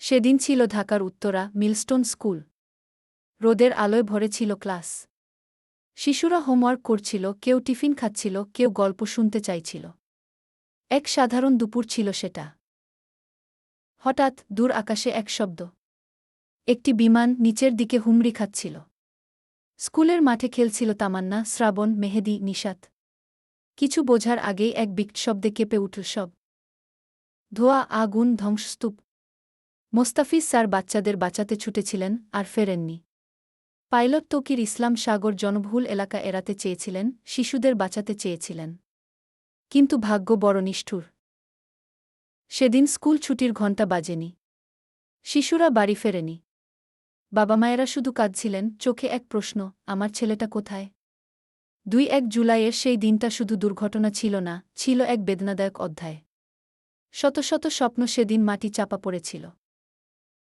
সেদিন ছিল ঢাকার উত্তরা মিলস্টোন স্কুল। রোদের আলোয় ভরে ছিল ক্লাস। শিশুরা হোমওয়ার্ক করছিল, কেউ টিফিন খাচ্ছিল, কেউ গল্প শুনতে চাইছিল। এক সাধারণ দুপুর ছিল সেটা। হঠাৎ দূর আকাশে এক শব্দ। একটি বিমান নিচের দিকে হুমড়ি খাচ্ছিল। স্কুলের মাঠে খেলছিল তামান্না, শ্রাবণ, মেহেদী, নিশাত। কিছু বোঝার আগেই এক বিকট শব্দে কেঁপে উঠল সব। ধোঁয়া, আগুন, ধ্বংসস্তূপ। মোস্তাফিজ স্যার বাচ্চাদের বাঁচাতে ছুটেছিলেন, আর ফেরেননি। পাইলট তৌকির ইসলাম সাগর জনবহুল এলাকা এড়াতে চেয়েছিলেন, শিশুদের বাঁচাতে চেয়েছিলেন। কিন্তু ভাগ্য বড় নিষ্ঠুর। সেদিন স্কুল ছুটির ঘণ্টা বাজেনি। শিশুরা বাড়ি ফেরেনি। বাবা মায়েরা শুধু কাঁদছিলেন, চোখে এক প্রশ্ন, আমার ছেলেটা কোথায়? ২-১ জুলাইয়ের সেই দিনটা শুধু দুর্ঘটনা ছিল না, ছিল এক বেদনাদায়ক অধ্যায়। শত শত স্বপ্ন সেদিন মাটি চাপা পড়েছিল।